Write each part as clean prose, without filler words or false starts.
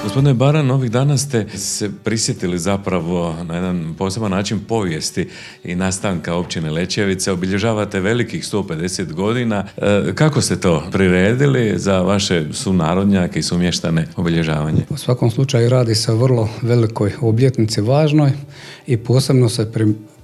Gospodine Baran, ovih dana ste se prisjetili zapravo na jedan poseban način povijesti i nastanka općine Lećevice. Obilježavate velikih 150 godina. Kako ste to priredili za vaše sunarodnjake i sumještane obilježavanje? U svakom slučaju radi se o vrlo velikoj obljetnici, važnoj, i posebno se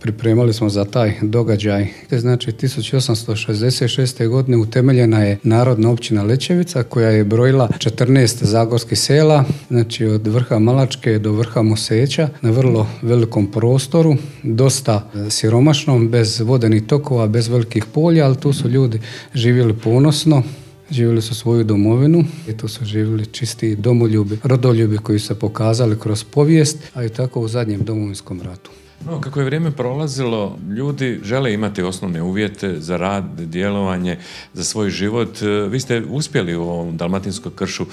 pripremali smo za taj događaj. Znači, 1866. godine utemeljena je Narodna općina Lećevica koja je brojila 14 zagorskih sela, znači od vrha Malačke do vrha Moseća, na vrlo velikom prostoru, dosta siromašnom, bez vodenih tokova, bez velikih polja, ali tu su ljudi živjeli ponosno. Živjeli su svoju domovinu i tu su živjeli čisti domoljubi, rodoljubi koji su se pokazali kroz povijest, a i tako u zadnjem Domovinskom ratu. No, kako je vrijeme prolazilo, ljudi žele imati osnovne uvjete za rad, djelovanje, za svoj život. Vi ste uspjeli u ovom dalmatinskom kršu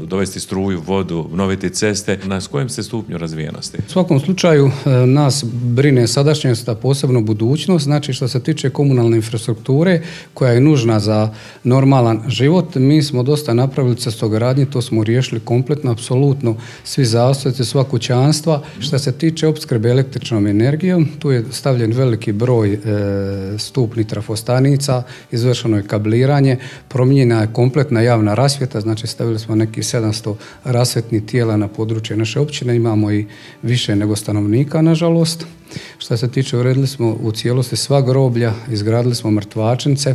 dovesti struju, vodu, obnoviti ceste. Na kojem ste stupnju razvijenosti? U svakom slučaju nas brine sadašnjost, a posebno budućnost. Znači, što se tiče komunalne infrastrukture koja je nužna za normalan život, mi smo dosta napravili cestogradnje, to smo riješili kompletno, apsolutno svi zastojci, sva kućanstva. Što se tiče opskrbe električnom energijom, tu je stavljen veliki broj stupnih trafostanica, izvršeno je kabliranje, promijenjena je kompletna javna rasvjeta, znači stavili smo neki 700 rasvjetnih tijela na područje naše općine, imamo i više nego stanovnika, nažalost. Što se tiče, uredili smo u cijelosti sva groblja, izgradili smo mrtvačnice,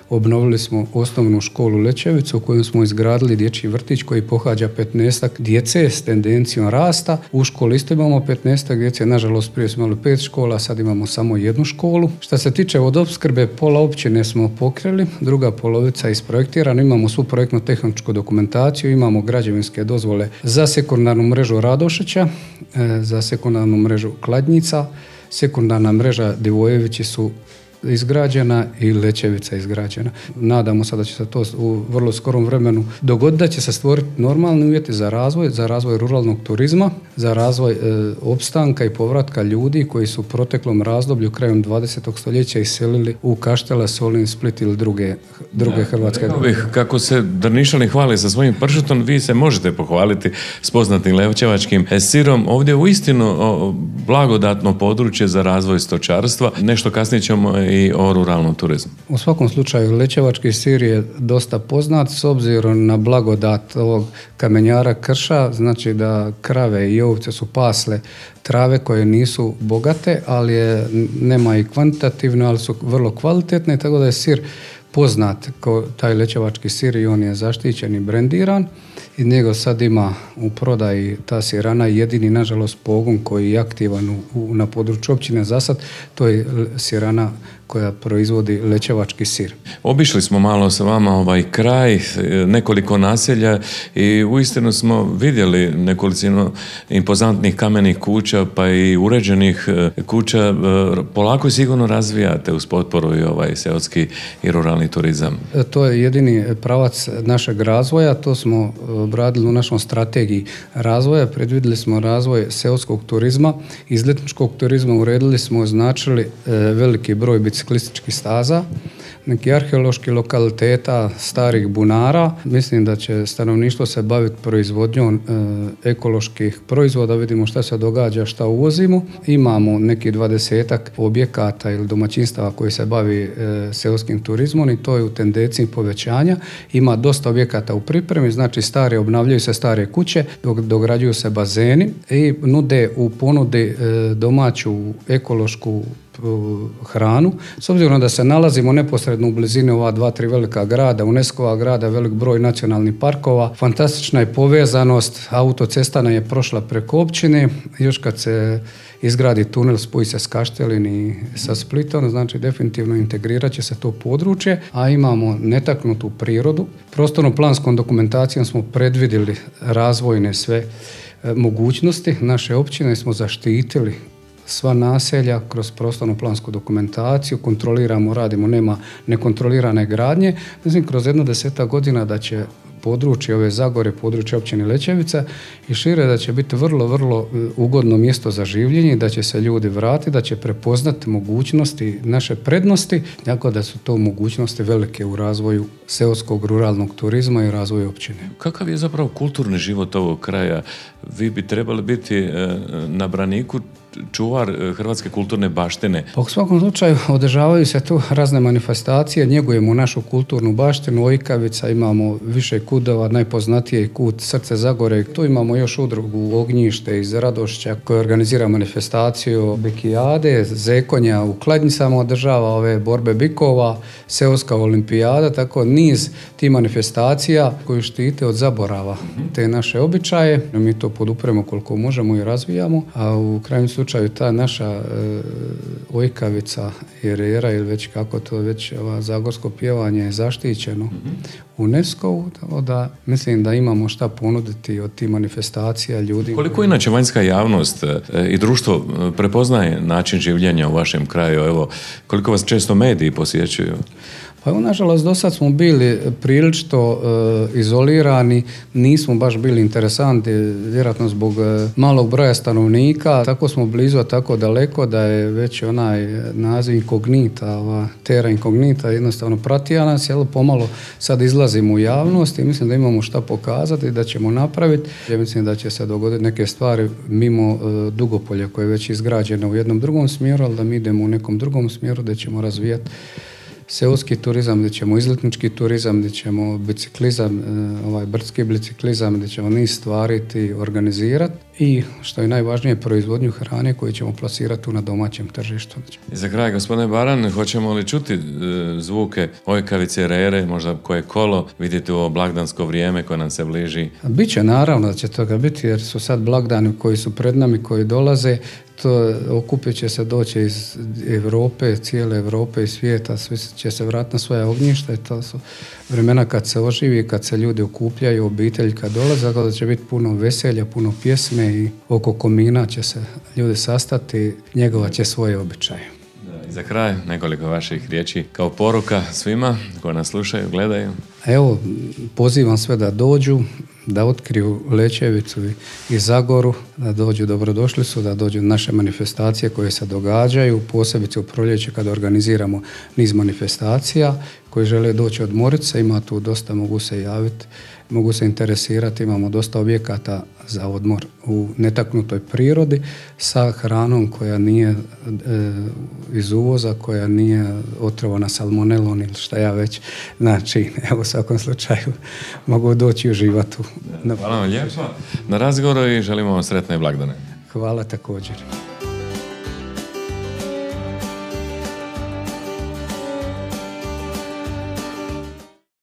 obnovili smo osnovnu školu Lećevicu u kojoj smo izgradili dječji vrtić koji pohađa 15 djece s tendencijom rasta. U školi isto imamo 15 djece, nažalost prije smo imali 5 škola, sad imamo samo jednu školu. Što se tiče vodoopskrbe, pola općine smo pokrili, druga polovica je isprojektirana, imamo svu projektno-tehničku dokumentaciju, imamo građevinske dozvole za sekundarnu mrežu Radošića, za sekundarnu mrežu Kladnjica, sekundarna mreža Divojevići su izgrađena i Lećevica izgrađena. Nadamo se da će se to u vrlo skorom vremenu dogoditi, da će se stvoriti normalni uvjeti za razvoj ruralnog turizma, za razvoj opstanka i povratka ljudi koji su u proteklom razdoblju krajem 20. stoljeća iselili u Kaštela, Solin, Split ili druge hrvatske gradove. Kako se Drnišani hvali sa svojim pršutom, vi se možete pohvaliti s poznatim lećevačkim sirom. Ovdje je uistinu blagodatno područje za razvoj stočarstva. Nešto kasnije ćemo i o ruralnom turizmu. U svakom slučaju, lećevački sir je dosta poznat s obzirom na blagodat ovog kamenjara krša, znači da krave i ovce su pasle trave koje nisu bogate, ali nema i kvantitativno, ali su vrlo kvalitetne, tako da je sir poznat kao taj lećevački sir i on je zaštićen i brendiran. I njega sad ima u prodaji ta sirana, jedini nažalost pogon koji je aktivan na području općine za sad, to je sirana koja proizvodi lećevački sir. Obišli smo malo sa vama ovaj kraj, nekoliko naselja i uistinu smo vidjeli nekolicino impozantnih kamenih kuća pa i uređenih kuća. Polako i sigurno razvijate uz potporu i ovaj seoski i ruralni turizam. To je jedini pravac našeg razvoja, to smo obradili u našoj strategiji razvoja, predvidjeli smo razvoj seoskog turizma, izletničkog turizma, uredili smo, označili veliki broj biciklističkih staza, neki arheološki lokaliteta, starih bunara. Mislim da će stanovništvo se baviti proizvodnjom ekoloških proizvoda, vidimo šta se događa, šta uvozimo. Imamo neki 20 objekata ili domaćinstava koji se bavi seoskim turizmom i to je u tendenciji povećanja. Ima dosta objekata u pripremi, znači obnavljaju se stare kuće, dograđuju se bazeni i nude u ponudi domaću ekološku hranu. S obzirom da se nalazimo neposredno u blizini ova 2-3 velika grada, UNESCO-va grada, velik broj nacionalnih parkova, fantastična je povezanost, autocesta nam je prošla preko općine, još kad se izgradi tunel, spoji se s Kaštelin i sa Splitom, znači definitivno integrirat će se to područje, a imamo netaknutu prirodu. Prostorno-planskom dokumentacijom smo predvidjeli razvojne sve mogućnosti naše općine, smo zaštitili sva naselja kroz prostorno-plansku dokumentaciju, kontroliramo, radimo, nema nekontrolirane gradnje. Mislim, kroz 10 godina da će područje ove Zagore, područje općine Lećevica i šire da će biti vrlo, vrlo ugodno mjesto za življenje, da će se ljudi vratiti, da će prepoznati mogućnosti, naše prednosti, tako da su to mogućnosti velike u razvoju seoskog ruralnog turizma i razvoju općine. Kakav je zapravo kulturni život ovog kraja? Vi bi trebali biti na braniku čuvar hrvatske kulturne baštine. Pa u svakom slučaju održavaju se tu razne manifestacije, njegujemo našu kulturnu baštinu, Ojkavica, imamo više kudova, najpoznatiji je kut Srce Zagore, tu imamo još udrugu Ognjište iz Radošća koja organizira manifestaciju bikijade, zekonja u Kladnicama održava ove borbe bikova, seoska olimpijada, tako niz tih manifestacija koji štite od zaborava te naše običaje. Mi to podupremo koliko možemo i razvijamo, a u krajnjem slučaju ta naša Ojkavica i Rera ili već kako to već zagorsko pjevanje je zaštićeno UNESCO-u, da mislim da imamo šta ponuditi od tih manifestacija ljudi. Koliko inače vanjska javnost i društvo prepoznaje način življenja u vašem kraju? Evo, koliko vas često mediji posjećuju? Pa nažalost, do sad smo bili prilično izolirani, nismo baš bili interesanti, vjerojatno zbog malog broja stanovnika, tako smo blizu, a tako daleko da je već onaj naziv inkognita, terra inkognita, jednostavno pratija nas, pomalo sad izlazimo u javnost i mislim da imamo šta pokazati, da ćemo napraviti. Ja mislim da će se dogoditi neke stvari mimo Dugopolja koje je već izgrađeno u jednom drugom smjeru, ali da mi idemo u nekom drugom smjeru da ćemo razvijati seoski turizam, gdje ćemo izletnički turizam, gdje ćemo biciklizam, brdski biciklizam, gdje ćemo niz stvariti, organizirati i što je najvažnije proizvodnju hrane koju ćemo plasirati tu na domaćem tržištu. I za kraj, gospodine Baran, hoćemo li čuti zvuke Ojkavice, Rere, možda koje kolo, vidite ovo blagdansko vrijeme koje nam se bliži? Biće naravno da će toga biti jer su sad blagdani koji su pred nami, koji dolaze. To okupit će se doći iz Europe, cijele Europe i svijeta, svi će se vratiti na svoja ognjišta i to su vremena kad se oživi, kad se ljudi okupljaju, obitelj kad dolaze, tako da će biti puno veselja, puno pjesme i oko komina će se ljudi sastati, njegovat će svoje običaje. I za kraj nekoliko vaših riječi kao poruka svima koji nas slušaju, gledaju. Evo, pozivam sve da dođu, da otkriju Lećevicu i Zagoru, da dođu, dobrodošli su, da dođu naše manifestacije koje se događaju, posebice u proljeće kada organiziramo niz manifestacija koji žele doći odmoriti se, ima tu dosta, mogu se javiti, mogu se interesirati, imamo dosta objekata za odmor u netaknutoj prirodi sa hranom koja nije iz uvoza, koja nije otrovana salmonelom ili šta ja već. Znači, evo u svakom slučaju mogu doći i uživati. Hvala vam lijepo na razgovoru i želimo vam sretne blagdane. Hvala također.